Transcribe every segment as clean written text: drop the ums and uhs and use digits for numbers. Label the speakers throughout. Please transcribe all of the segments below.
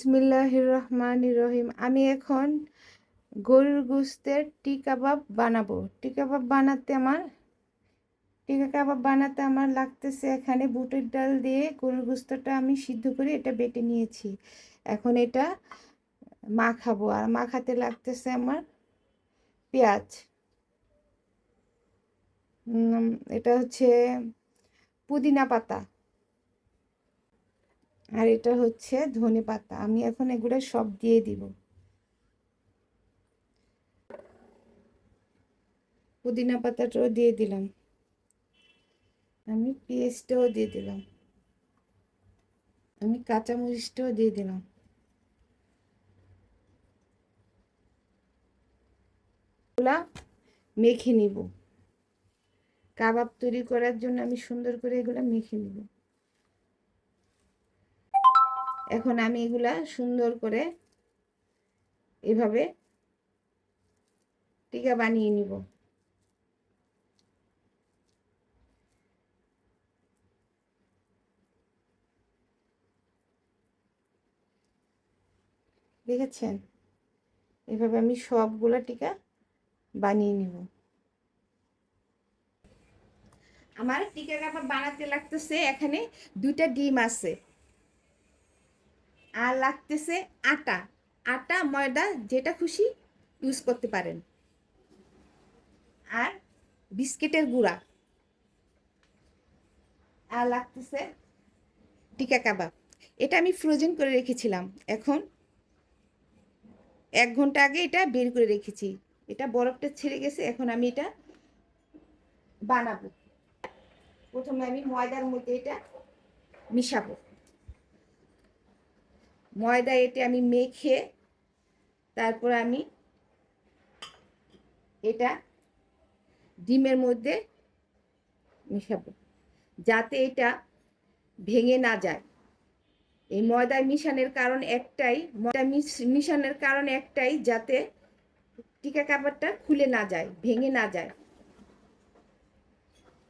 Speaker 1: বিসমিল্লাহির রহমানির রহিম। আমি এখন গরুর গোশতের কাবাব বানাবো। কাবাব বানাতে আমার লাগতেছে এখানে বুটের ডাল দিয়ে গরুর গোশতটা আমি সিদ্ধ করে এটা বেটে নিয়েছি। এখন এটা মাখাবো, আর মাখাতে লাগতেছে আমার পেঁয়াজ। এটা হচ্ছে পুদিনা পাতা, আর এটা হচ্ছে ধনে পাতা। আমি এখন এগুলো সব দিয়ে দিব। পুদিনা পাতাটাও দিয়ে দিলাম, আমি পেঁয়াজটাও দিয়ে দিলাম, আমি কাঁচামরিচটাও দিয়ে দিলাম। এগুলা মেখে নিব। কাবাব তৈরি করার জন্য আমি সুন্দর করে এগুলা মেখে নিব। এখন আমি এগুলা সুন্দর করে এভাবে টিকা বানিয়ে নিব। দেখেছেন? এভাবে আমি সবগুলা টিকা বানিয়ে নিব। আমার টিকা কাবাব বানাতে লাগতেছে এখানে 2টা ডিম আছে, আর লাগতেছে আটা। আটা ময়দা যেটা খুশি ইউজ করতে পারেন, আর বিস্কিটের গুঁড়া, আর লাগতেছে টিকা কাবাব। এটা আমি ফ্রোজেন করে রেখেছিলাম, এখন 1 ঘন্টা আগে এটা বের করে রেখেছি। এটা বরফটা ছেড়ে গেছে, এখন আমি এটা বানাবো। প্রথমে আমি ময়দার মধ্যে এটা মিশাবো। ময়দা এটা আমি মেখে তারপর আমি এটা ডিমের মধ্যে মিশাবো, যাতে এটা ভেঙে না যায়। এই ময়দা মিশানোর কারণ একটাই, যাতে টিকা কাবাবটা খুলে না যায়, ভেঙে না যায়।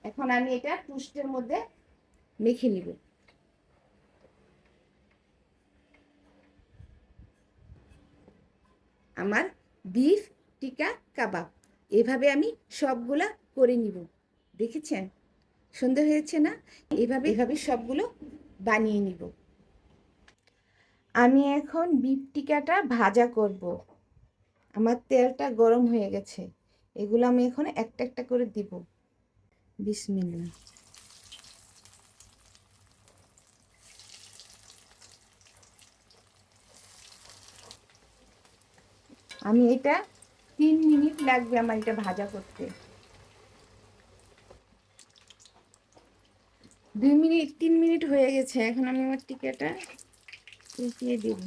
Speaker 1: এখন আমি এটা টুস্টের মধ্যে মেখে নিব। আমার বিফ টিকা কাবাব এভাবে আমি সবগুলা করে নিব। দেখেছেন সুন্দর হয়েছে না? এভাবে সবগুলো বানিয়ে নিব। আমি এখন বিফ টিকাটা ভাজা করব। আমার তেলটা গরম হয়ে গেছে, এগুলো আমি এখন একটা একটা করে দিব। বিসমিল্লাহ। আমি এটা 3 মিনিট লাগবে আমার এটা ভাজা করতে। 3 মিনিট হয়ে গেছে, এখন আমি আমার টিকাটা উঠিয়ে দেব।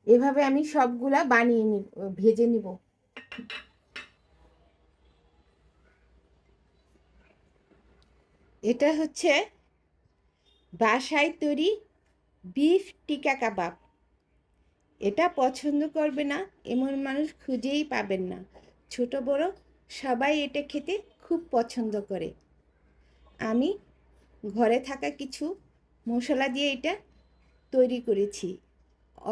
Speaker 1: এভাবে আমি সবগুলা বানিয়ে নিব, ভেজে নিব। এটা হচ্ছে বাসায় তৈরি বিফ টিকা কাবাব। এটা পছন্দ করবে না এমন মানুষ খুঁজেই পাবেন না। ছোট বড় সবাই এটা খেতে খুব পছন্দ করে। আমি ঘরে থাকা কিছু মশলা দিয়ে এটা তৈরি করেছি।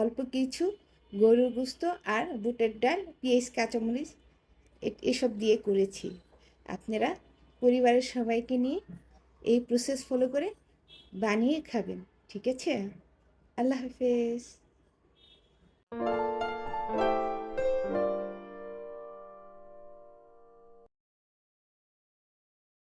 Speaker 1: অল্প কিছু গরুর গোশত আর বুটের ডাল, পেঁয়াজ, কাঁচামরিচ এসব দিয়ে করেছি। আপনারা পরিবারের সবাইকে নিয়ে এই প্রসেস ফলো করে বানিয়ে খাবেন। ঠিক আছে? আল্লাহ হাফেজ।